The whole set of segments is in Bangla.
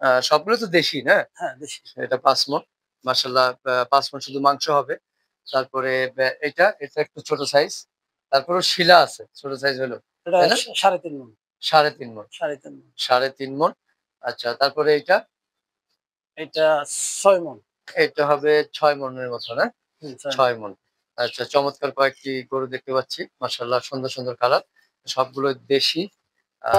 সবগুলো তো দেশি না? হ্যাঁ, দেশি। এটা ৫ মণ। মাশাআল্লাহ ৫ মণ শুধু মাংস হবে। তারপরে এটা একটু ছোট সাইজ। তারপরেও শিলা আছে ছোট সাইজ হলেও। এটা তাই না? ৩.৫ মণ। ৩.৫ মণ। ৩.৫ মণ। ৩.৫ মণ। আচ্ছা তারপরে এইটা? এটা ৬ মণ। এটা হবে ৬ মণের মতো না? হুম, ৬ মণ। ৬ মণ। আচ্ছা চমৎকার কয়েকটি গরু দেখতে পাচ্ছি। মাশাআল্লাহ সুন্দর, সুন্দর কালার। সবগুলো দেশি। আ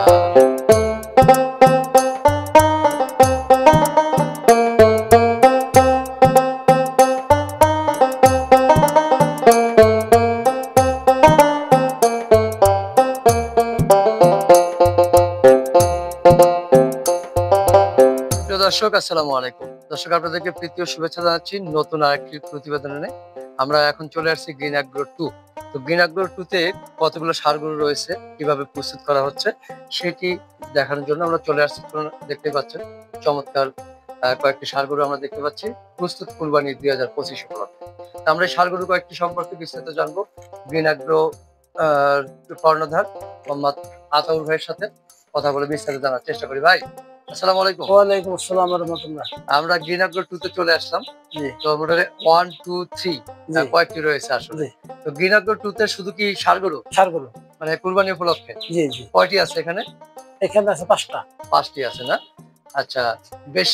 প্রিয় দর্শক আসসালামু আলাইকুম। দর্শক আপনাদেরকে প্রীতি ও শুভেচ্ছা জানাচ্ছি নতুন আরেকটি প্রতিবেদনে। আমরা এখন চলে আসছি গ্রিন অ্যাগ্রো 2। তো গ্রিন অ্যাগ্রো 2 তে কতগুলো ষাঁড় গরু রয়েছে, কিভাবে প্রস্তুত করা হচ্ছে সেটি দেখানোর জন্য আমরা চলে আসছি। দেখতেই পাচ্ছেন চমৎকার কয়েকটি ষাঁড় গরু আমরা দেখতে পাচ্ছি প্রস্তুত কুরবানি ২০২৫ উপলক্ষে। তো আমরা এই ষাঁড় গরু কয়েকটি সম্পর্কে বিস্তারিত জানবো গ্রিন অ্যাগ্রো আ কর্ণধার মোহাম্মদ আতাউর ভাইয়ের সাথে কথা বলে বিস্তারিত জানার চেষ্টা করি। ভাই আসসালামু আলাইকুম। ওয়ালাইকুম আসসালাম ওয়া রাহমাতুল্লাহ। আমরা গ্রিন অ্যাগ্রো 2 তে চলে আসলাম। জি, তো মোটামুটি 1, 2, 3 জি, কয়েকটি রয়েছে আসলে। জি। তো গ্রিন অ্যাগ্রো 2 তে শুধু কি ষাঁড় গরু? ষাঁড় গরু। মানে কুরবানি উপলক্ষে? জি, জি। কয়টি আছে এখানে? এখানে আছে ৫ টা। ৫ টি আছে না? আচ্ছা বেশ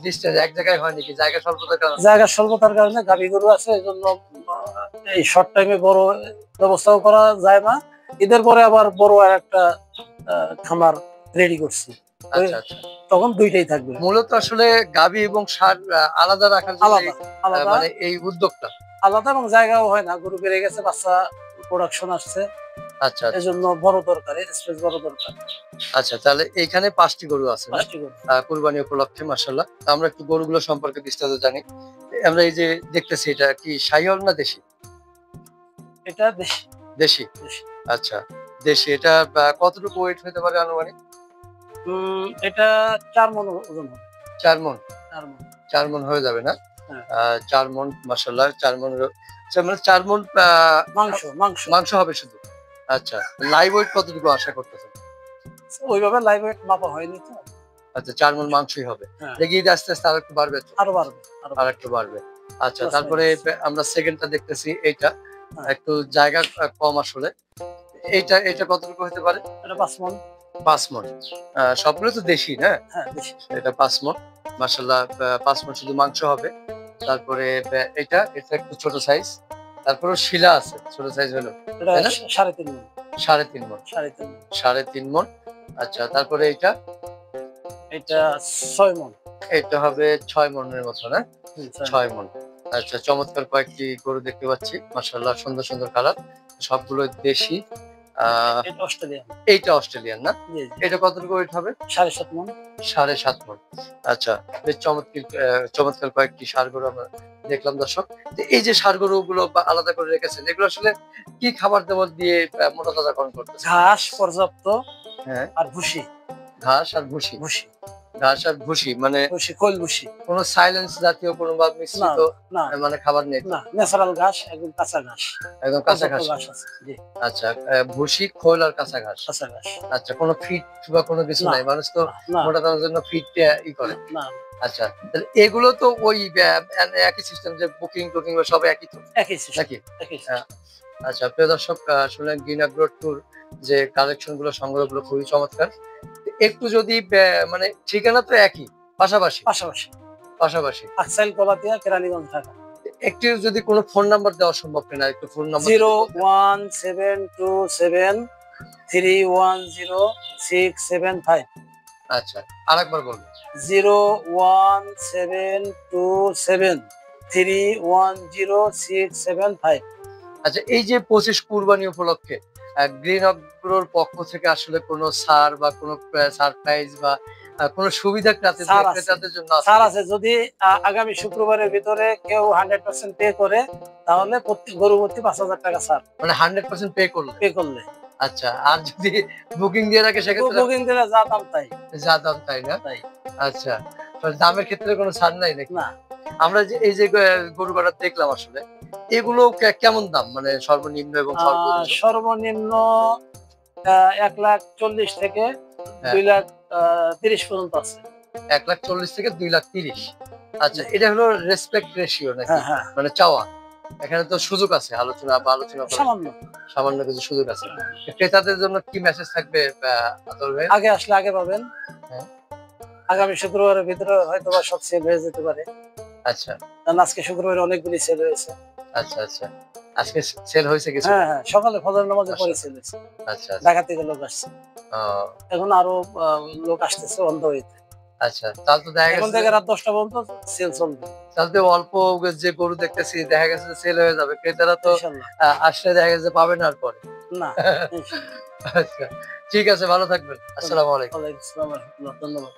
ডিসট্যান্স এক জায়গায় হয় নাকি? জায়গা স্বল্পতার কারণে? জায়গা স্বল্পতার কারণে গাভী গরু আছে এজন্য এই শর্ট টাইমে বড় ব্যবস্থাও করা যায় না। ঈদের পরে আবার বড় আরেকটা আ খামার রেডি করছি। ওই আচ্ছা, আচ্ছা। তখন ২ টাই থাকবে। মূলত আসলে গাভী এবং ষাঁড় আলাদা রাখার জন্য আলাদা, আলাদা, মানে এই উদ্যোগটা। আলাদা এবং জায়গাও হয় না। গরু বেড়ে গেছে, বাচ্চা প্রোডাকশন আসছে। আচ্ছা, আচ্ছা। এজন্য বড় দরকার, স্পেস বড় দরকার। আচ্ছা তাহলে এইখানে ৫ টি গরু আছে না? ৫ টি গরু। কুরবানি উপলক্ষে মাশাআল্লাহ। তো আমরা একটু গরুগুলো সম্পর্কে বিস্তারিত জানি। আমরা এই যে দেখতেছি এটা কি শাহিওয়াল না দেশি? এটা দেশি, দেশি। দেশি। আচ্ছা, দেশি এটা কতটুকু ওয়েট হতে পারে আনুমানিক? এটা ৪ মণ ওজন হবে। ৪ মণ? ৪ মণ। ৪ মণ হয়ে যাবে না? হ্যাঁ। ৪ মণ মাশাআল্লাহ ৪ মণের আচ্ছা মানে ৪ মণ মাংস, মাংস। মাংস হবে শুধু। আচ্ছা, লাইভ ওয়েট কতটুকু আশা করতেছেন? ওইভাবে লাইভ ওয়েট মাপা হয়নি তো। আচ্ছা ৪ মণ মাংসই হবে। হ্যাঁ। দেখি ঈদে আস্তে, আস্তে আরেকটু বাড়বে তো? আরো বাড়বে, আরো বাড়বে। আরেকটু বাড়বে। আচ্ছা প্লাস তারপরে মাইনাস। আমরা 2nd টা দেখতেছি এইটা। হ্যাঁ। একটু জায়গা কম আসলে। এটা কতটুকু হতে পারে? এটা ৫ মণ। ৫ মণ। সবগুলো তো দেশি না? হ্যাঁ, দেশি। এটা ৫ মণ। মাশাআল্লাহ ৫ মণ শুধু মাংস হবে। তারপরে এটা একটু ছোট সাইজ। তারপরেও শিলা আছে ছোট সাইজ হলেও। এটা তাই না? ৩.৫ মণ। ৩.৫ মণ। ৩.৫ মণ। ৩.৫ মণ। আচ্ছা তারপরে এইটা? এটা ৬ মণ। এটা হবে ৬ মণের মতো না? হুম, ৬ মণ। ৬ মণ। আচ্ছা চমৎকার কয়েকটি গরু দেখতে পাচ্ছি। মাশাআল্লাহ সুন্দর, সুন্দর কালার। সবগুলো দেশি। আ এটা অস্ট্রেলিয়ান। এইটা অস্ট্রেলিয়ান না? জি, জি। এটা কতটুকু ওয়েট হবে? ৭.৫ মণ। ৭.৫ মণ। আচ্ছা বেশ চমৎকার কয়েকটি ষাঁড় গরু আমরা দেখলাম দর্শক। তো এই যে ষাঁড় গরুগুলো আলাদা করে রেখেছেন এগুলো আসলে কি খাবার-দাবার দিয়ে মোটা তাজাকরণ করতেছেন? ঘাস পর্যাপ্ত হ্যাঁ, আর ভুসি, ঘাস আর ভুসি। ভুসি, ঘাস আর ভুসি মানে ভুসি, খৈল ভুসি। কোন সাইলেন্স জাতীয় কোন বা না, মিশ্রিত না, মানে খাবার নেই তো? না, ন্যাচারাল ঘাস, একদম কাঁচা ঘাস। একদম কাঁচা পর্যাপ্ত ঘাস। ঘাস আছে। জি, আচ্ছা ভুসি, খোল আর কাঁচা ঘাস। কাঁচা ঘাস। আচ্ছা কোন ফিড বা কোনো কিছু না, নাই। মানুষ তো না, না, মোটা তাজার জন্য ফিড করে। না, আচ্ছা। তাহলে এগুলো তো ওই একই সিস্টেম যে বুকিং-টুকিং বা সব একই তো একই সিস্টেম, নাকি? একই আ সিস্টেম। আচ্ছা প্রিয় দর্শক শুনলেন গ্রিন অ্যাগ্রো ট্যুর যে কালেকশন গুলো সংগ্রহগুলো খুবই চমৎকার। একটু যদি মানে ঠিকানা তো একই পাশাপাশি, পাশাপাশি। পাশাপাশি। আকসাইল গলাতিয়া কেরানীগঞ্জ, ঢাকা। একটু যদি কোনো ফোন নাম্বার দেওয়া সম্ভব কিনা একটু ফোন নাম্বার 01727310675। আচ্ছা আরেকবার বলবেন। 01727310675। আচ্ছা এই যে ২৫ কুরবানি উপলক্ষে গ্রিন অ্যাগ্রোর পক্ষ থেকে আসলে কোনো ছাড় বা কোনো সারপ্রাইজ বা কোনো সুবিধা ছাড় আছে, ক্রেতাদের জন্য আছে ছাড় কি? আছে। যদি আগামী শুক্রবারের ভিতরে কেউ 100% পে করে তাহলে প্রতি গরু প্রতি ৫,০০০ টাকা ছাড় মানে 100% পে করলে? পে করলে। আচ্ছা আর যদি বুকিং দিয়ে রাখে সেক্ষেত্রে বুকিং দিলে যা দাম তাই। যা দাম তাই না? তাই। আচ্ছা। দামের ক্ষেত্রে কোনো ছাড় নাই নাকি? না, আমরা যে এই যে গরু কটা দেখলাম আসলে এগুলো কেমন দাম? মানে সর্বনিম্ন এবং সর্বোচ্চ? সর্বনিম্ন ১,৪০,০০০ থেকে হ্যাঁ। ২,৩০,০০০ পর্যন্ত আছে। 1,40,000 থেকে 2,30,000। আচ্ছা, এটা হলো রেসপেক্ট রেশিও নাকি? হ্যাঁ হ্যাঁ মানে চাওয়া। এখানে তো সুযোগ আছে আলোচনা করার। সামান্য। সামান্য কিছু সুযোগ আছে। ক্রেতাদের জন্য কি মেসেজ থাকবে আতর ভাই? আগে আসলে আগে পাবেন। হ্যাঁ। আগামী শুক্রবারের ভিতরে হয়তো বা সব সেল হয়ে যেতে পারে। আচ্ছা, কারণ আজকে শুক্রবারে অনেকগুলি সেল হয়েছে। আচ্ছা, আচ্ছা। আজকে সেল হয়েছে কিছু? হ্যাঁ হ্যাঁ সকালে ফজর নামাজের পরে সেল হয়েছে। আচ্ছা, আচ্ছা। ঢাকা থেকে লোক আসছে। ও এখন আরো লোক আসতেছে অন দ্য ওয়েতে। আচ্ছা। তাহলে তো দেখা এখন গেছে থেকে রাত 10টা পর্যন্ত সেল চলবে তাহলে তো অল্প যে গরু দেখতেছি দেখা গেছে সেল হয়ে যাবে। ক্রেতারা তো ইনশাআল্লাহ। আসলে দেখা গেছে পাবে না আর পরে। না ইনশাআল্লাহ। আচ্ছা। ঠিক আছে, ভালো থাকবেন। আসসালামু আলাইকুম। ওয়ালাইকুম আসসালাম ওয়া রাহমাতুল্লাহ। ধন্যবাদ।